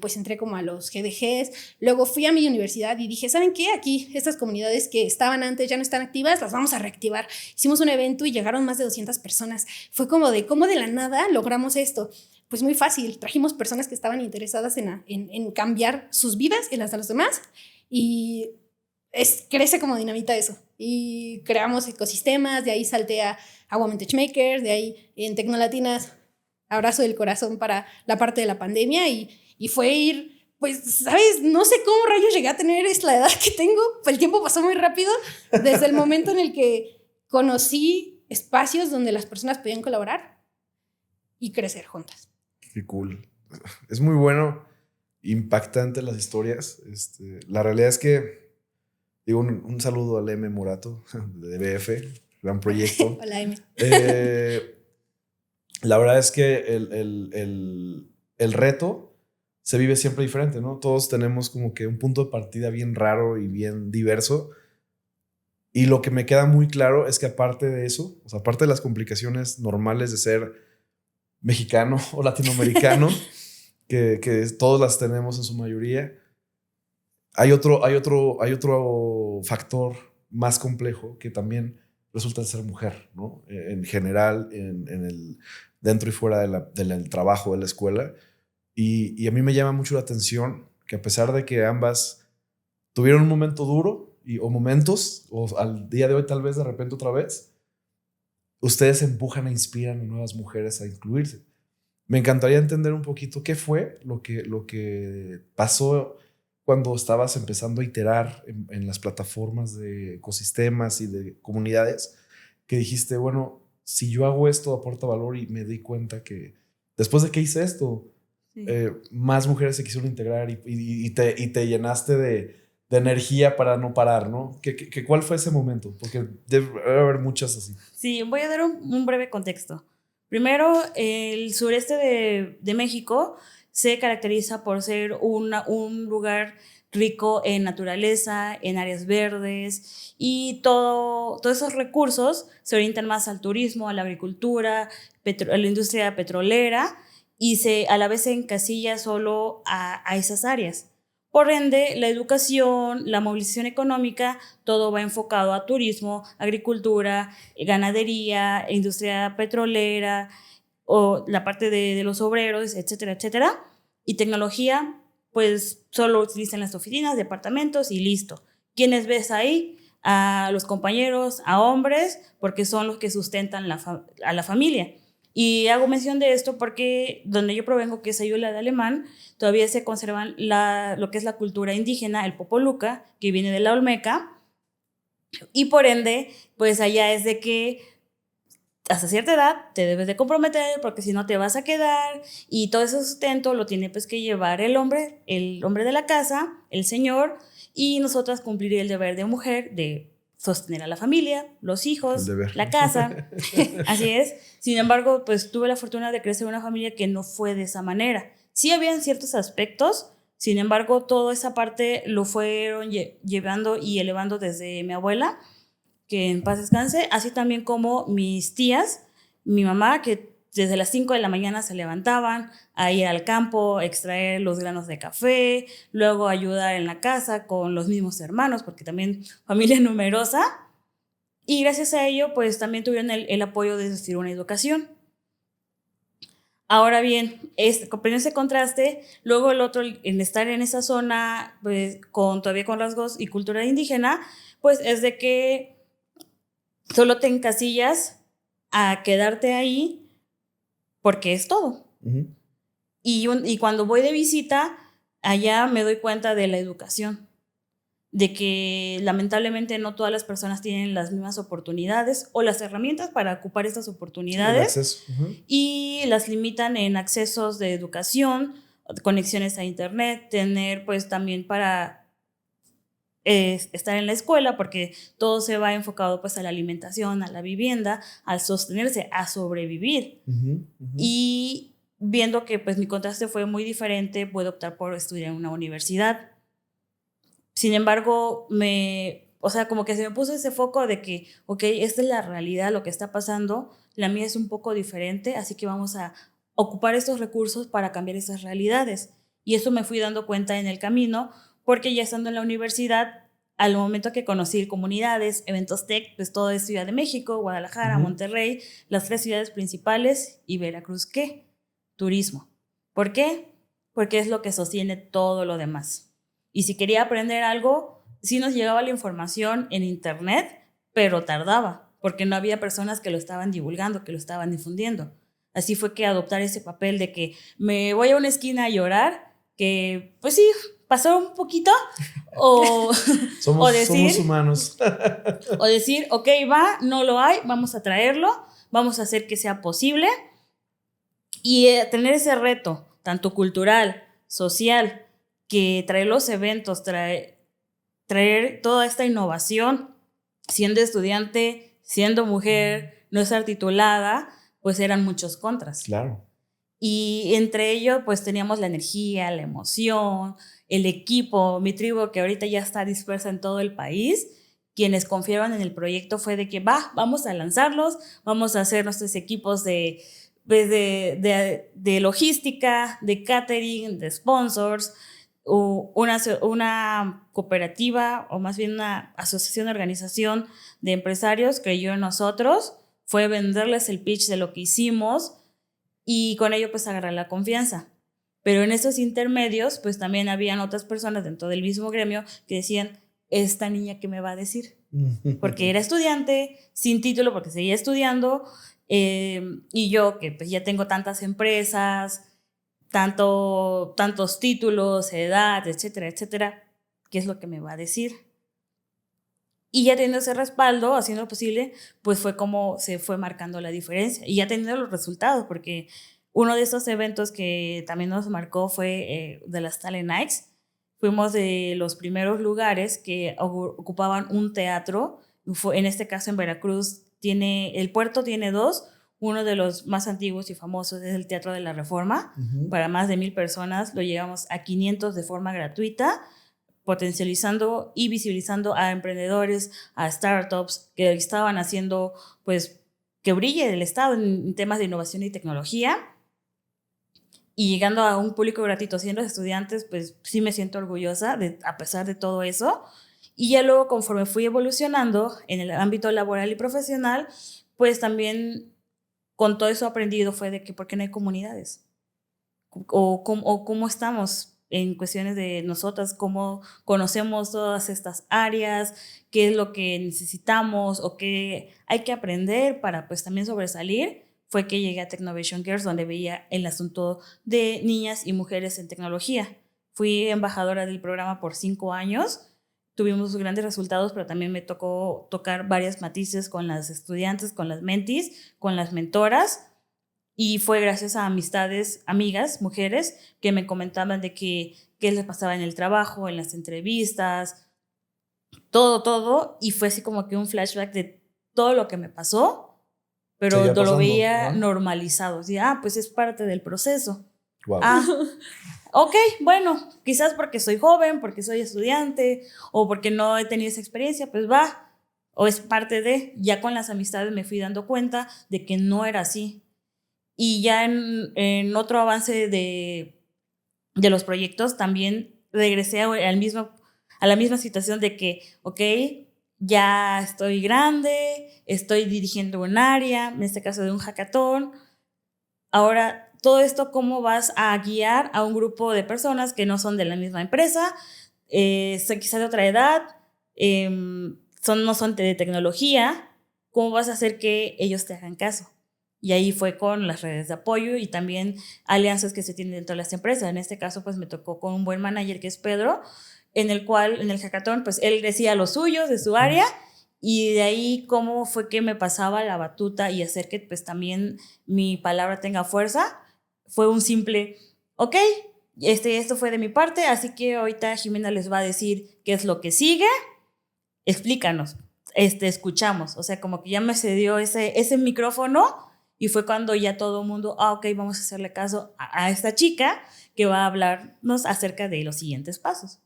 pues entré como a los GDGs. Luego fui a mi universidad y dije, ¿saben qué? Aquí, estas comunidades que estaban antes ya no están activas, las vamos a reactivar. Hicimos un evento y llegaron más de 200 personas. Fue como de, ¿cómo de la nada logramos esto? Pues muy fácil. Trajimos personas que estaban interesadas en cambiar sus vidas y las de los demás. Y crece como dinamita eso, y creamos ecosistemas. De ahí salté a Women Techmakers, de ahí en Tecnolatinas, abrazo del corazón para la parte de la pandemia, y fue ir, pues, ¿sabes? No sé cómo rayos llegué a tener la edad que tengo. El tiempo pasó muy rápido desde el momento en el que conocí espacios donde las personas podían colaborar y crecer juntas. Qué cool. Es muy bueno, impactante las historias. La realidad es que, digo, un saludo al M. Morato de BF, gran proyecto. Hola, M. La verdad es que el reto se vive siempre diferente, ¿no? Todos tenemos como que un punto de partida bien raro y bien diverso. Y lo que me queda muy claro es que aparte de eso, o sea, aparte de las complicaciones normales de ser mexicano o latinoamericano, que todos las tenemos en su mayoría, hay otro factor más complejo que también resulta ser mujer, ¿no? En general, dentro y fuera del trabajo, de la escuela. Y a mí me llama mucho la atención que, a pesar de que ambas tuvieron un momento duro o momentos, o al día de hoy tal vez de repente otra vez, ustedes empujan e inspiran a nuevas mujeres a incluirse. Me encantaría entender un poquito qué fue lo que pasó cuando estabas empezando a iterar en las plataformas de ecosistemas y de comunidades, que dijiste, bueno, si yo hago esto aporta valor, y me di cuenta que después de que hice esto, sí, más mujeres se quisieron integrar y te llenaste de energía para no parar, ¿no? ¿Cuál fue ese momento? Porque debe haber muchas así. Sí, voy a dar un breve contexto. Primero, el sureste de México se caracteriza por ser un lugar rico en naturaleza, en áreas verdes, y todos esos recursos se orientan más al turismo, a la agricultura, a la industria petrolera, y a la vez se encasilla solo a esas áreas. Por ende, la educación, la movilización económica, todo va enfocado a turismo, agricultura, ganadería, industria petrolera, o la parte de los obreros, etcétera, etcétera. Y tecnología, pues solo utilizan las oficinas, departamentos y listo. ¿Quiénes ves ahí? A los compañeros, a hombres, porque son los que sustentan a la familia. Y hago mención de esto porque donde yo provengo, que es Ayula de Alemán, todavía se conservan lo que es la cultura indígena, el popoluca, que viene de la olmeca, y por ende, pues allá es de que hasta cierta edad te debes de comprometer, porque si no te vas a quedar, y todo ese sustento lo tiene pues que llevar el hombre de la casa, el señor, y nosotras cumplir el deber de mujer de sostener a la familia, los hijos, la casa. Así es. Sin embargo, pues tuve la fortuna de crecer en una familia que no fue de esa manera. Sí habían ciertos aspectos, sin embargo, toda esa parte lo fueron llevando y elevando desde mi abuela, que en paz descanse, así también como mis tías, mi mamá, que desde las 5 de la mañana se levantaban a ir al campo, extraer los granos de café, luego ayudar en la casa con los mismos hermanos, porque también familia numerosa, y gracias a ello, pues también tuvieron el apoyo de recibir una educación. Ahora bien, comprendo ese contraste, luego el otro, en estar en esa zona, pues todavía con rasgos y cultura indígena, pues es de que solo te encasillas a quedarte ahí porque es todo. Ujú. Y cuando voy de visita, allá me doy cuenta de la educación, de que lamentablemente no todas las personas tienen las mismas oportunidades o las herramientas para ocupar estas El oportunidades. acceso. Ujú. Y las limitan en accesos de educación, conexiones a internet, tener pues también para estar en la escuela, porque todo se va enfocado pues a la alimentación, a la vivienda, al sostenerse, a sobrevivir. Ujú, ujú. Y viendo que pues mi contraste fue muy diferente, puedo optar por estudiar en una universidad. Sin embargo, o sea, como que se me puso ese foco de que, ok, esta es la realidad, lo que está pasando, la mía es un poco diferente, así que vamos a ocupar estos recursos para cambiar esas realidades. Y eso me fui dando cuenta en el camino, porque ya estando en la universidad, al momento que conocí comunidades, eventos tech, pues todo es Ciudad de México, Guadalajara, Ujú. Monterrey, las 3 ciudades principales, y Veracruz, ¿qué? Turismo. ¿Por qué? Porque es lo que sostiene todo lo demás. Y si quería aprender algo, sí nos llegaba la información en internet, pero tardaba, porque no había personas que lo estaban divulgando, que lo estaban difundiendo. Así fue que adoptar ese papel de que me voy a una esquina a llorar, que pues sí, pasó un poquito, o, Somos decir, humanos. o decir, ok, va, no lo hay, vamos a traerlo, vamos a hacer que sea posible, y tener ese reto, tanto cultural, social, que traer los eventos, traer toda esta innovación, siendo estudiante, siendo mujer, no estar titulada, pues eran muchos contras. Claro. Y entre ellos, pues teníamos la energía, la emoción, el equipo, mi tribu que ahorita ya está dispersa en todo el país. Quienes confiaron en el proyecto fue de que vamos a lanzarlos, vamos a hacer nuestros equipos de logística, de catering, de sponsors, una cooperativa o más bien una asociación, organización de empresarios creyó en nosotros, fue venderles el pitch de lo que hicimos y con ello pues agarrar la confianza. Pero en esos intermedios pues también habían otras personas dentro del mismo gremio que decían, ¿esta niña qué me va a decir? Porque era estudiante, sin título porque seguía estudiando, y yo que pues ya tengo tantas empresas, tantos títulos, edad, etcétera, etcétera, ¿qué es lo que me va a decir? Y ya teniendo ese respaldo, haciendo lo posible, pues fue como se fue marcando la diferencia y ya teniendo los resultados, porque uno de estos eventos que también nos marcó fue de las Talent Nights. Fuimos de los primeros lugares que ocupaban un teatro, en este caso en Veracruz, el puerto tiene 2, uno de los más antiguos y famosos es el Teatro de la Reforma, para más de 1,000 personas, lo llevamos a 500 de forma gratuita, potencializando y visibilizando a emprendedores, a startups que estaban haciendo, pues, que brille el Estado en temas de innovación y tecnología. Y llegando a un público gratuito siendo estudiantes, pues sí me siento orgullosa a pesar de todo eso. Y ya luego, conforme fui evolucionando en el ámbito laboral y profesional, pues también con todo eso aprendido fue de que ¿por qué no hay comunidades? O cómo estamos en cuestiones de nosotras, cómo conocemos todas estas áreas, qué es lo que necesitamos o qué hay que aprender para pues también sobresalir. Fue que llegué a Technovation Girls, donde veía el asunto de niñas y mujeres en tecnología. Fui embajadora del programa por 5 años. Tuvimos grandes resultados, pero también me tocó tocar varias matices con las estudiantes, con las mentis, con las mentoras. Y fue gracias a amistades, amigas, mujeres, que me comentaban de qué les pasaba en el trabajo, en las entrevistas, todo. Y fue así como que un flashback de todo lo que me pasó, pero lo veía normalizado. Así, pues es parte del proceso. Wow. Ok, bueno, quizás porque soy joven, porque soy estudiante o porque no he tenido esa experiencia, pues va, o es parte de, ya con las amistades me fui dando cuenta de que no era así. Y ya en otro avance de los proyectos también regresé a la misma situación de que, ok, ya estoy grande, estoy dirigiendo un área, en este caso de un hackathon. Ahora, todo esto, ¿cómo vas a guiar a un grupo de personas que no son de la misma empresa, son quizás de otra edad, no son de tecnología? ¿Cómo vas a hacer que ellos te hagan caso? Y ahí fue con las redes de apoyo y también alianzas que se tienen dentro de las empresas. En este caso, pues me tocó con un buen manager que es Pedro, en el cual, en el hackathon, pues él decía los suyos de su área y de ahí cómo fue que me pasaba la batuta y hacer que pues también mi palabra tenga fuerza. Fue un simple, ok, esto fue de mi parte, así que ahorita Jimena les va a decir qué es lo que sigue, explícanos, escuchamos. O sea, como que ya me cedió ese micrófono y fue cuando ya todo el mundo, ok, vamos a hacerle caso a esta chica que va a hablarnos acerca de los siguientes pasos.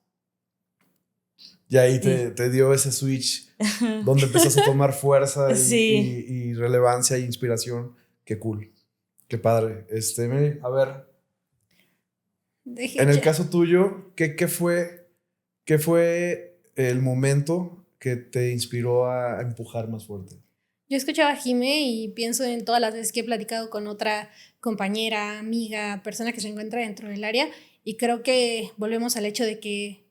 Y ahí te dio ese switch donde empezaste a tomar fuerza Sí. y relevancia e inspiración. Qué cool. Qué padre. Mary, a ver. En el caso tuyo, ¿qué fue el momento que te inspiró a empujar más fuerte? Yo escuchaba a Jime y pienso en todas las veces que he platicado con otra compañera, amiga, persona que se encuentra dentro del área, y creo que volvemos al hecho de que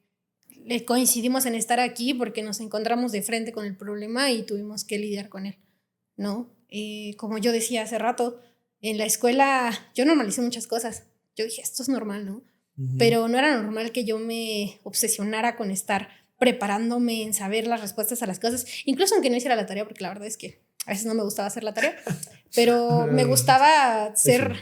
coincidimos en estar aquí porque nos encontramos de frente con el problema y tuvimos que lidiar con él, ¿no? Como yo decía hace rato, en la escuela yo normalicé muchas cosas. Yo dije, esto es normal, ¿no? Uh-huh. Pero no era normal que yo me obsesionara con estar preparándome en saber las respuestas a las cosas, incluso aunque no hiciera la tarea, porque la verdad es que a veces no me gustaba hacer la tarea, pero me gustaba ser...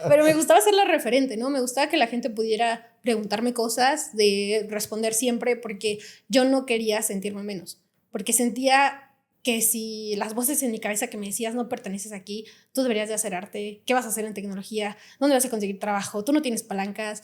pero me gustaba ser la referente, ¿no? Me gustaba que la gente pudiera preguntarme cosas, de responder siempre, porque yo no quería sentirme menos, porque sentía que si las voces en mi cabeza que me decías no perteneces aquí, tú deberías de hacer arte, ¿qué vas a hacer en tecnología? ¿Dónde vas a conseguir trabajo? Tú no tienes palancas.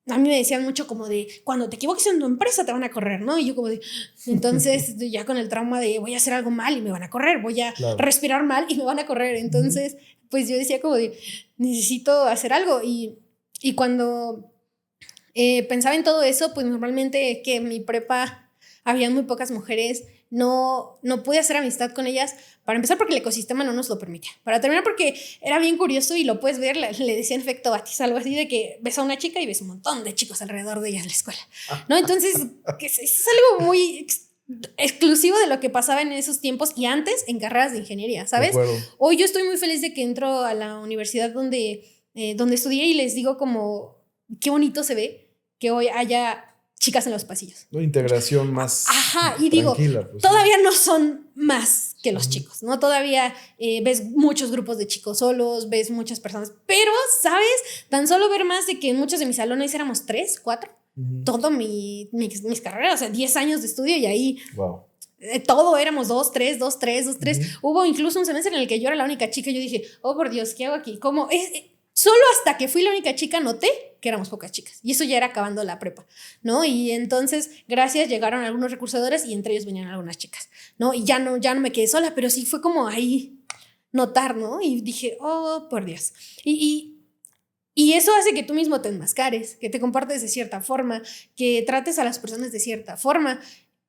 A mí me decían mucho como de, cuando te equivoques en tu empresa te van a correr, ¿no? Y yo como de, entonces ya con el trauma de voy a hacer algo mal y me van a correr, voy a respirar mal y me van a correr. Entonces, pues yo decía como de, necesito hacer algo. Y cuando pensaba en todo eso, pues normalmente que en mi prepa habían muy pocas mujeres, no pude hacer amistad con ellas, para empezar porque el ecosistema no nos lo permitía, para terminar porque era bien curioso y lo puedes ver, le decían efecto Batis, algo así de que ves a una chica y ves un montón de chicos alrededor de ella en la escuela, ¿no? Entonces es algo muy exclusivo de lo que pasaba en esos tiempos y antes en carreras de ingeniería, ¿sabes? Hoy yo estoy muy feliz de que entro a la universidad donde estudié y les digo como qué bonito se ve que hoy haya chicas en los pasillos. Una integración más. Ajá, y digo, pues, todavía no son más que los chicos, ¿no? Todavía ves muchos grupos de chicos solos, ves muchas personas, pero, ¿sabes? Tan solo ver más de que en muchos de mis salones éramos 3, 4, todo mis carreras, o sea, 10 años de estudio y ahí... Wow. Todo éramos 2, 3. Hubo incluso un semestre en el que yo era la única chica y yo dije, oh, por Dios, ¿qué hago aquí? ¿Cómo? Solo hasta que fui la única chica noté que éramos pocas chicas y eso ya era acabando la prepa, ¿no? Y entonces gracias llegaron algunos recursadores y entre ellos venían algunas chicas, ¿no? Y ya no me quedé sola, pero sí fue como ahí notar, ¿no? Y dije, oh, por Dios. Y eso hace que tú mismo te enmascares, que te comportes de cierta forma, que trates a las personas de cierta forma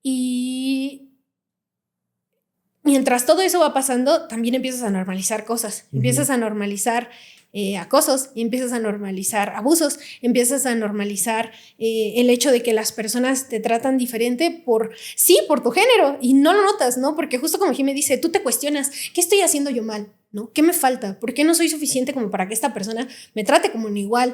y... Mientras todo eso va pasando, también empiezas a normalizar cosas, empiezas a normalizar acosos, y empiezas a normalizar abusos, empiezas a normalizar el hecho de que las personas te tratan diferente por tu género y no lo notas, ¿no? Porque justo como Jimé dice, tú te cuestionas, ¿qué estoy haciendo yo mal? ¿No? ¿Qué me falta? ¿Por qué no soy suficiente como para que esta persona me trate como un igual?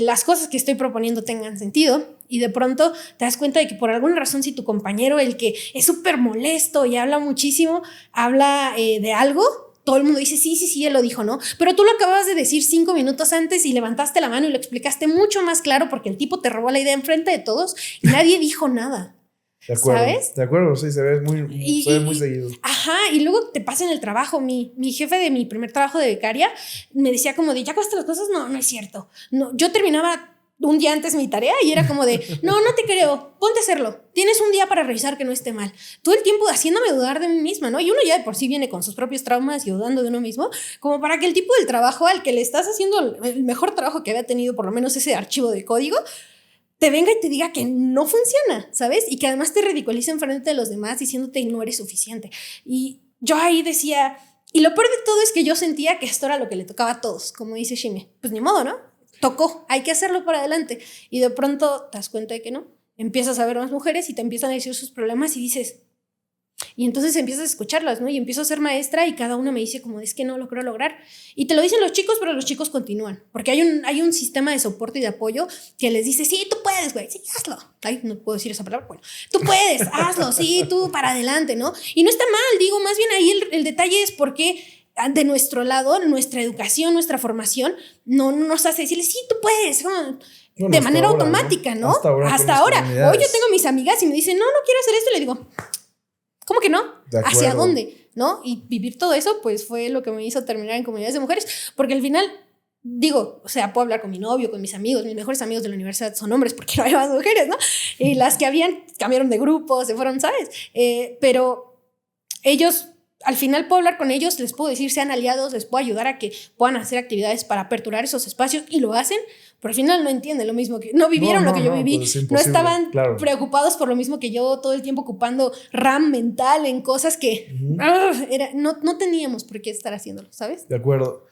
Las cosas que estoy proponiendo tengan sentido. Y de pronto te das cuenta de que por alguna razón, si tu compañero, el que es súper molesto y habla muchísimo, habla de algo, todo el mundo dice, sí, él lo dijo, ¿no? Pero tú lo acababas de decir 5 minutos antes y levantaste la mano y lo explicaste mucho más claro porque el tipo te robó la idea enfrente de todos y nadie dijo nada. De acuerdo, ¿sabes? De acuerdo, sí, se ve muy seguido. Ajá, y luego te pasa en el trabajo. Mi jefe de mi primer trabajo de becaria me decía como de, ¿ya acabaste las cosas? No, no es cierto. No, yo terminaba un día antes mi tarea y era como de, no te creo, ponte a hacerlo. Tienes un día para revisar que no esté mal. Todo el tiempo haciéndome dudar de mí misma, ¿no? Y uno ya de por sí viene con sus propios traumas y dudando de uno mismo, como para que el tipo del trabajo al que le estás haciendo el mejor trabajo que había tenido, por lo menos ese archivo de código, te venga y te diga que no funciona, ¿sabes? Y que además te ridiculiza enfrente de los demás diciéndote no eres suficiente. Y yo ahí decía, y lo peor de todo es que yo sentía que esto era lo que le tocaba a todos, como dice Shime. Pues ni modo, ¿no? Tocó, hay que hacerlo para adelante. Y de pronto te das cuenta de que no. Empiezas a ver más mujeres y te empiezan a decir sus problemas y dices... Y entonces empiezas a escucharlas, ¿no? Y empiezo a ser maestra y cada una me dice como, es que no lo quiero lograr. Y te lo dicen los chicos, pero los chicos continúan. Porque hay un sistema de soporte y de apoyo que les dice, sí, tú puedes, güey, sí, hazlo. Ay, no puedo decir esa palabra, bueno, tú puedes, hazlo, sí, tú para adelante, ¿no? Y no está mal, digo, más bien ahí el detalle es porque de nuestro lado, nuestra educación, nuestra formación, no nos hace decirle, sí, tú puedes, bueno, de manera ahora, automática, ¿no? Hasta ahora. Hoy yo tengo mis amigas y me dicen, no quiero hacer esto, y le digo... ¿Cómo que no? ¿Hacia dónde? ¿No? Y vivir todo eso, pues fue lo que me hizo terminar en comunidades de mujeres, porque al final, digo, o sea, puedo hablar con mi novio, con mis amigos, mis mejores amigos de la universidad son hombres porque no hay más mujeres, ¿no? Y las que habían cambiaron de grupo, se fueron, ¿sabes? Pero ellos, al final puedo hablar con ellos, les puedo decir, sean aliados, les puedo ayudar a que puedan hacer actividades para aperturar esos espacios y lo hacen, pero al final no entienden lo mismo que... No vivieron lo que yo viví, pues no estaban preocupados por lo mismo que yo, todo el tiempo ocupando RAM mental en cosas que no teníamos por qué estar haciéndolo, ¿sabes? De acuerdo.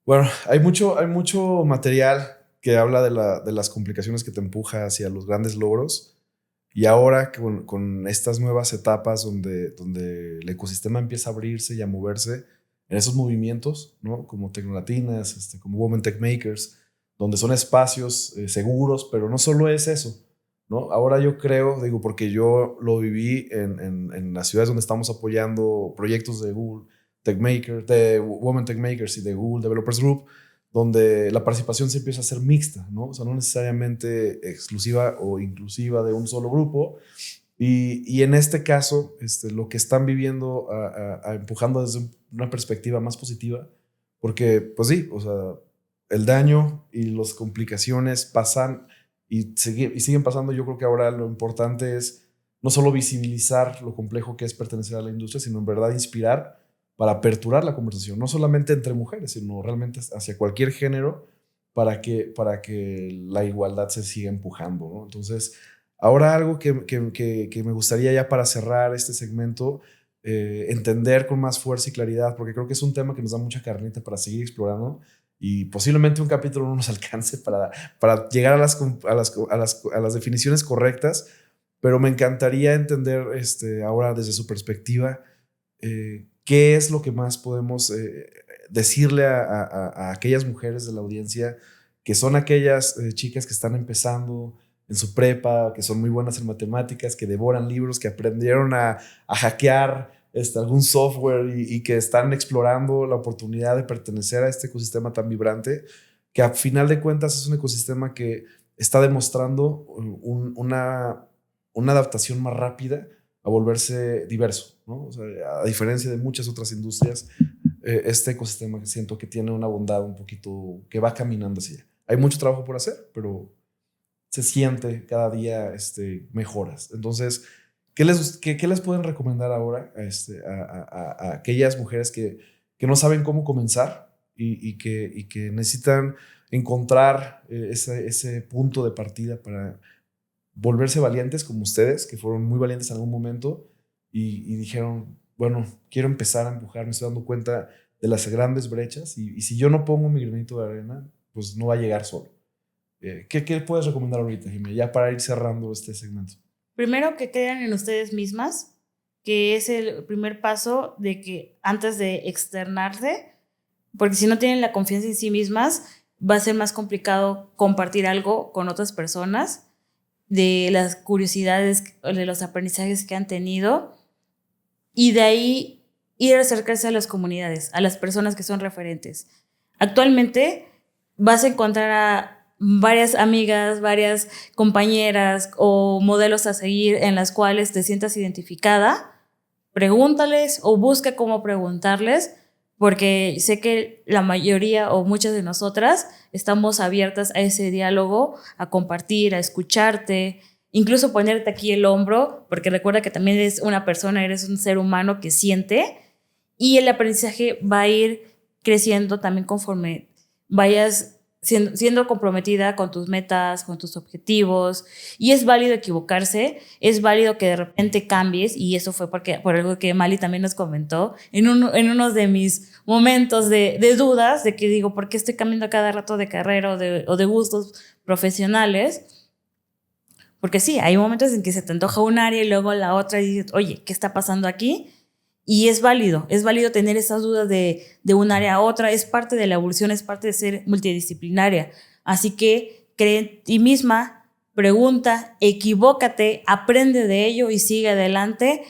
Bueno, hay mucho material que habla de las complicaciones que te empuja hacia los grandes logros. Y ahora con estas nuevas etapas donde el ecosistema empieza a abrirse y a moverse en esos movimientos, ¿no? Como Tecnolatinas, como Women Tech Makers, donde son espacios seguros, pero no solo es eso, ¿no? Ahora yo creo, digo, porque yo lo viví en las ciudades donde estamos apoyando proyectos de Google Tech Makers, de Women Tech Makers y de Google Developers Group, donde la participación se empieza a ser mixta, ¿no? O sea, no necesariamente exclusiva o inclusiva de un solo grupo. Y en este caso, lo que están viviendo, empujando desde una perspectiva más positiva, porque, pues sí, o sea, el daño y las complicaciones pasan y siguen pasando. Yo creo que ahora lo importante es no solo visibilizar lo complejo que es pertenecer a la industria, sino en verdad inspirar para aperturar la conversación, no solamente entre mujeres, sino realmente hacia cualquier género para que la igualdad se siga empujando, ¿no? Entonces, ahora algo que me gustaría ya para cerrar este segmento, entender con más fuerza y claridad, porque creo que es un tema que nos da mucha carnita para seguir explorando y posiblemente un capítulo no nos alcance para llegar a las definiciones correctas, pero me encantaría entender ahora desde su perspectiva qué es lo que más podemos decirle a aquellas mujeres de la audiencia que son aquellas chicas que están empezando en su prepa, que son muy buenas en matemáticas, que devoran libros, que aprendieron a hackear algún software y que están explorando la oportunidad de pertenecer a este ecosistema tan vibrante, que a final de cuentas es un ecosistema que está demostrando una adaptación más rápida a volverse diverso, ¿no? O sea, a diferencia de muchas otras industrias, este ecosistema que siento que tiene una bondad un poquito que va caminando hacia allá. Hay mucho trabajo por hacer, pero se siente cada día mejoras. Entonces, ¿qué les pueden recomendar ahora a aquellas mujeres que no saben cómo comenzar y que necesitan encontrar ese punto de partida para volverse valientes como ustedes, que fueron muy valientes en algún momento y dijeron, bueno, quiero empezar a empujar, me estoy dando cuenta de las grandes brechas y si yo no pongo mi granito de arena, pues no va a llegar solo? ¿Qué puedes recomendar ahorita, Jimmy, ya para ir cerrando este segmento? Primero, que crean en ustedes mismas, que es el primer paso de que antes de externarse, porque si no tienen la confianza en sí mismas, va a ser más complicado compartir algo con otras personas de las curiosidades, de los aprendizajes que han tenido, y de ahí ir a acercarse a las comunidades, a las personas que son referentes. Actualmente vas a encontrar varias amigas, varias compañeras o modelos a seguir en las cuales te sientas identificada, pregúntales o busca cómo preguntarles, porque sé que la mayoría o muchas de nosotras estamos abiertas a ese diálogo, a compartir, a escucharte, incluso ponerte aquí el hombro, porque recuerda que también eres una persona, eres un ser humano que siente, y el aprendizaje va a ir creciendo también conforme vayas siendo comprometida con tus metas, con tus objetivos, y es válido equivocarse, es válido que de repente cambies, y eso fue por algo que Mali también nos comentó en uno de mis momentos de dudas, de que digo, ¿por qué estoy cambiando a cada rato de carrera o de gustos profesionales? Porque sí, hay momentos en que se te antoja un área y luego la otra y dices, oye, ¿qué está pasando aquí? Y es válido tener esas dudas de un área a otra, es parte de la evolución, es parte de ser multidisciplinaria. Así que cree en ti misma, pregunta, equivócate, aprende de ello y sigue adelante,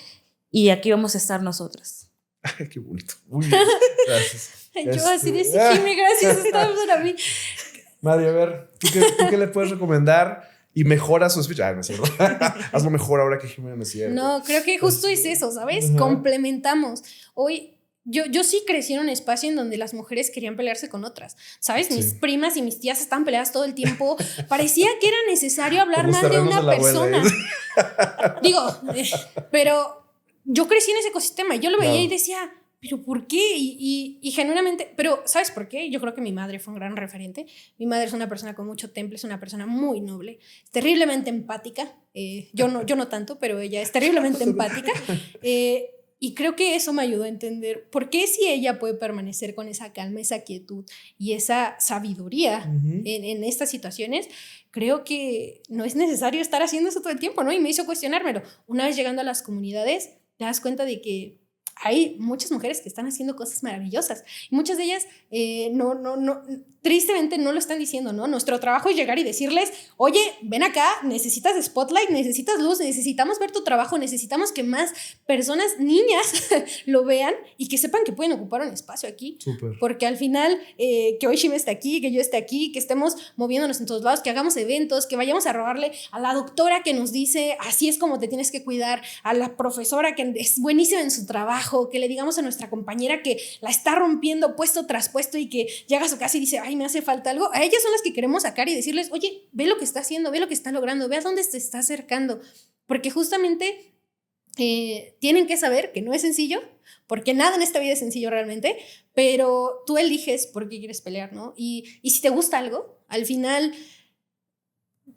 y aquí vamos a estar nosotras. Ay, qué bonito. Muy bien, gracias. Yo así de Jimmy, gracias, está para mí. Mari, a ver, ¿tú qué le puedes recomendar? Y mejora su speech. No es cierto. Hazlo mejor ahora que Jimena, no es cierto. No, creo que justo es eso, ¿sabes? Complementamos. Hoy, yo sí crecí en un espacio en donde las mujeres querían pelearse con otras, ¿sabes? Mis primas y mis tías estaban peleadas todo el tiempo. Parecía que era necesario hablar mal de una persona. Digo, pero yo crecí en ese ecosistema. Yo lo veía y decía, ¿pero por qué? Y genuinamente, pero ¿sabes por qué? Yo creo que mi madre fue un gran referente. Mi madre es una persona con mucho temple, es una persona muy noble, es terriblemente empática. Yo no tanto, pero ella es terriblemente empática. Y creo que eso me ayudó a entender por qué si ella puede permanecer con esa calma, esa quietud y esa sabiduría en estas situaciones, creo que no es necesario estar haciendo eso todo el tiempo, ¿no? Y me hizo cuestionármelo. Una vez llegando a las comunidades, te das cuenta de que hay muchas mujeres que están haciendo cosas maravillosas y muchas de ellas tristemente no lo están diciendo, ¿no? Nuestro trabajo es llegar y decirles, oye, ven acá, necesitas spotlight, necesitas luz, necesitamos ver tu trabajo, necesitamos que más personas, niñas, lo vean y que sepan que pueden ocupar un espacio aquí. Súper. Porque al final, que hoy Shime esté aquí, que yo esté aquí, que estemos moviéndonos en todos lados, que hagamos eventos, que vayamos a robarle a la doctora que nos dice, así es como te tienes que cuidar, a la profesora que es buenísima en su trabajo, que le digamos a nuestra compañera que la está rompiendo puesto tras puesto y que llega a su casa y dice, ay, me hace falta algo. A ellas son las que queremos sacar y decirles, oye, ve lo que está haciendo, ve lo que está logrando, ve a dónde se está acercando. Porque justamente tienen que saber que no es sencillo, porque nada en esta vida es sencillo realmente, pero tú eliges por qué quieres pelear, ¿no? Y si te gusta algo, al final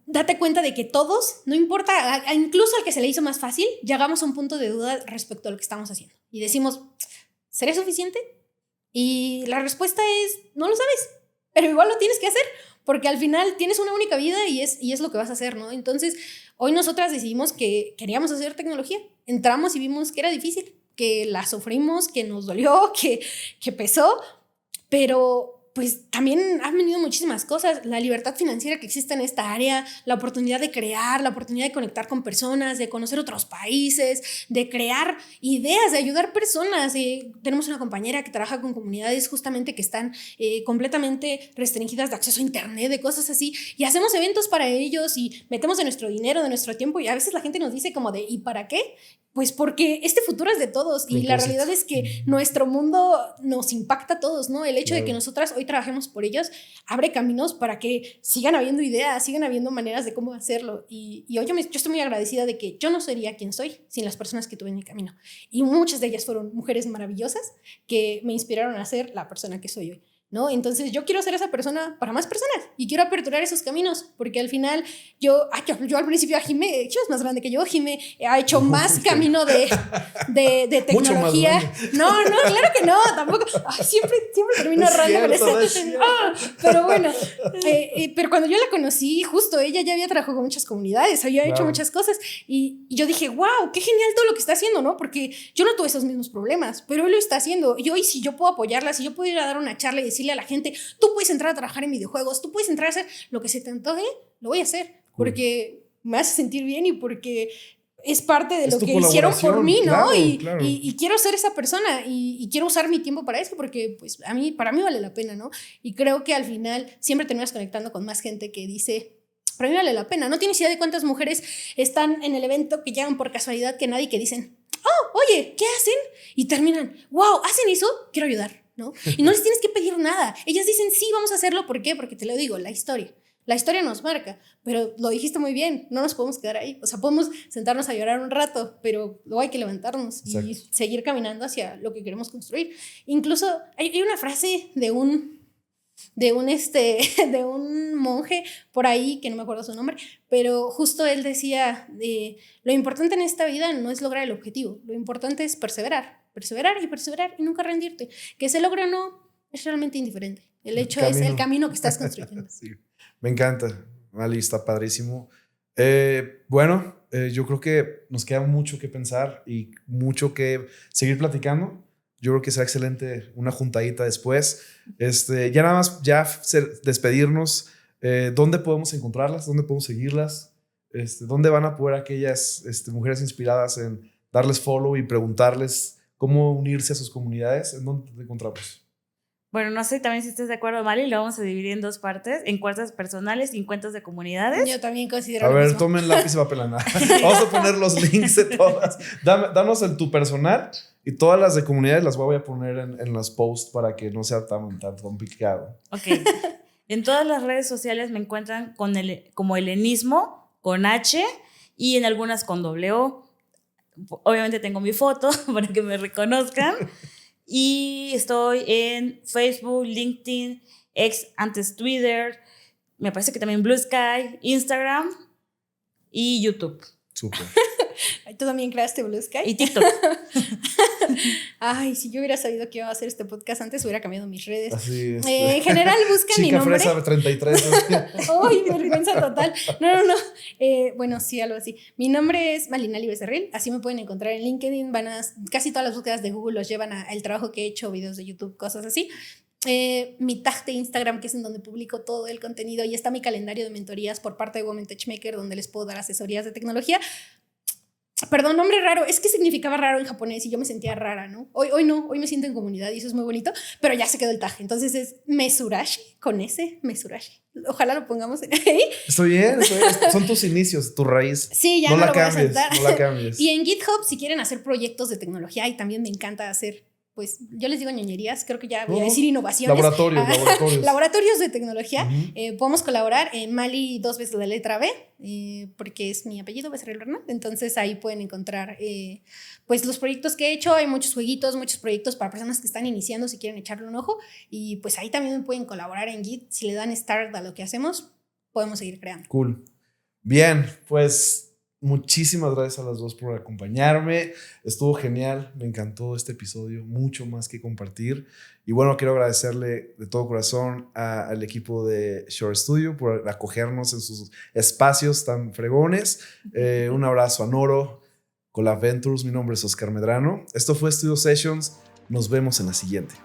date cuenta de que todos, no importa, incluso al que se le hizo más fácil, llegamos a un punto de duda respecto a lo que estamos haciendo. Y decimos, ¿seré suficiente? Y la respuesta es, no lo sabes, pero igual lo tienes que hacer, porque al final tienes una única vida y es lo que vas a hacer, ¿no? Entonces, hoy nosotras decidimos que queríamos hacer tecnología. Entramos y vimos que era difícil, que la sufrimos, que nos dolió, que pesó, pero pues también han venido muchísimas cosas, la libertad financiera que existe en esta área, la oportunidad de crear, la oportunidad de conectar con personas, de conocer otros países, de crear ideas, de ayudar personas. Tenemos una compañera que trabaja con comunidades justamente que están completamente restringidas de acceso a internet, de cosas así, y hacemos eventos para ellos y metemos de nuestro dinero, de nuestro tiempo, y a veces la gente nos dice como de, ¿y para qué? Pues porque este futuro es de todos y la realidad es que nuestro mundo nos impacta a todos, ¿no? El hecho de que nosotras hoy trabajemos por ellos abre caminos para que sigan habiendo ideas, sigan habiendo maneras de cómo hacerlo. Y hoy yo estoy muy agradecida de que yo no sería quien soy sin las personas que tuve en mi camino. Y muchas de ellas fueron mujeres maravillosas que me inspiraron a ser la persona que soy hoy, ¿no? Entonces yo quiero ser esa persona para más personas y quiero aperturar esos caminos, porque al final yo al principio a Jime es más grande que yo, Jime ha hecho más camino de tecnología. No, claro que no, tampoco. Ay, siempre termino errando con eso. Pero bueno, pero cuando yo la conocí, justo ella ya había trabajado con muchas comunidades, había hecho muchas cosas y yo dije, wow, qué genial todo lo que está haciendo, ¿no? Porque yo no tuve esos mismos problemas, pero él lo está haciendo. Y hoy si yo puedo apoyarla, si yo puedo ir a dar una charla y decirle a la gente, tú puedes entrar a trabajar en videojuegos, tú puedes entrar a hacer lo que se te antoje, lo voy a hacer, porque me hace sentir bien y porque es parte de Es lo tu que hicieron por mí, ¿no? claro, y, claro. y quiero ser esa persona y quiero usar mi tiempo para eso porque pues para mí vale la pena, ¿no? Y creo que al final siempre terminas conectando con más gente que dice, para mí vale la pena. No tienes idea de cuántas mujeres están en el evento que llegan por casualidad que nadie, que dicen, oh, oye, ¿qué hacen? Y terminan, wow, ¿hacen eso? Quiero ayudar, ¿no? Y no les tienes que pedir nada. Ellas dicen, sí, vamos a hacerlo. ¿Por qué? Porque te lo digo, la historia. La historia nos marca, pero lo dijiste muy bien, no nos podemos quedar ahí. O sea, podemos sentarnos a llorar un rato, pero luego hay que levantarnos y seguir caminando hacia lo que queremos construir. Incluso hay una frase de un monje por ahí, que no me acuerdo su nombre, pero justo él decía, lo importante en esta vida no es lograr el objetivo, lo importante es perseverar y nunca rendirte. Que se logre o no es realmente indiferente. El hecho es el camino que estás construyendo. Sí. Me encanta, Mali, está padrísimo. Bueno, yo creo que nos queda mucho que pensar y mucho que seguir platicando. Yo creo que será excelente una juntadita después. Ya nada más, despedirnos. ¿Dónde podemos encontrarlas? ¿Dónde podemos seguirlas? ¿Dónde van a poder aquellas mujeres inspiradas en darles follow y preguntarles cómo unirse a sus comunidades? ¿En dónde te encontramos? Bueno, no sé también si estés de acuerdo, Mali, lo vamos a dividir en 2 partes, en cuentas personales y en cuentas de comunidades. Yo también considero A lo ver, mismo. tomen lápiz y papel. Vamos a poner los links de todas. Danos tu personal y todas las de comunidades las voy a poner en los posts para que no sea tan complicado. Ok. En todas las redes sociales me encuentran como helenismo, con H, y en algunas con O. Obviamente tengo mi foto para que me reconozcan. Y estoy en Facebook, LinkedIn, antes Twitter, me parece que también Blue Sky, Instagram y YouTube. Súper. ¿Tú también creaste Blue Sky? Y TikTok. Ay, si yo hubiera sabido que iba a hacer este podcast antes, hubiera cambiado mis redes. Así es. En general, buscan mi nombre. Chica Fresa 33. Ay, vergüenza total. No. Bueno, sí, algo así. Mi nombre es Malinali Becerril. Así me pueden encontrar en LinkedIn. Casi todas las búsquedas de Google los llevan al trabajo que he hecho, videos de YouTube, cosas así. Mi tag de Instagram, que es en donde publico todo el contenido, y está mi calendario de mentorías por parte de Women Touchmaker, donde les puedo dar asesorías de tecnología. Perdón, nombre raro, es que significaba raro en japonés y yo me sentía rara, ¿no? Hoy no, hoy me siento en comunidad y eso es muy bonito, pero ya se quedó el tag. Entonces es Mesurashi, con S, Mesurashi. Ojalá lo pongamos ahí. Estoy bien. Son tus inicios, tu raíz. Sí, ya no no la lo voy a cambies, saltar. no la cambies. Y en GitHub, si quieren hacer proyectos de tecnología, y también me encanta hacer, pues yo les digo ñoñerías, creo que ya voy a decir innovaciones. Laboratorios de tecnología. Podemos colaborar en Mali 2 veces la letra B, porque es mi apellido, Becerril Bernal. Entonces ahí pueden encontrar pues los proyectos que he hecho. Hay muchos jueguitos, muchos proyectos para personas que están iniciando, si quieren echarle un ojo. Y pues ahí también pueden colaborar en Git. Si le dan start a lo que hacemos, podemos seguir creando. Cool. Bien, pues muchísimas gracias a las dos por acompañarme. Estuvo genial, me encantó este episodio, mucho más que compartir. Y bueno, quiero agradecerle de todo corazón al equipo de Shore Studio por acogernos en sus espacios tan fregones. Un abrazo a Noro, Colab Ventures. Mi nombre es Oscar Medrano. Esto fue Studio Sessions. Nos vemos en la siguiente.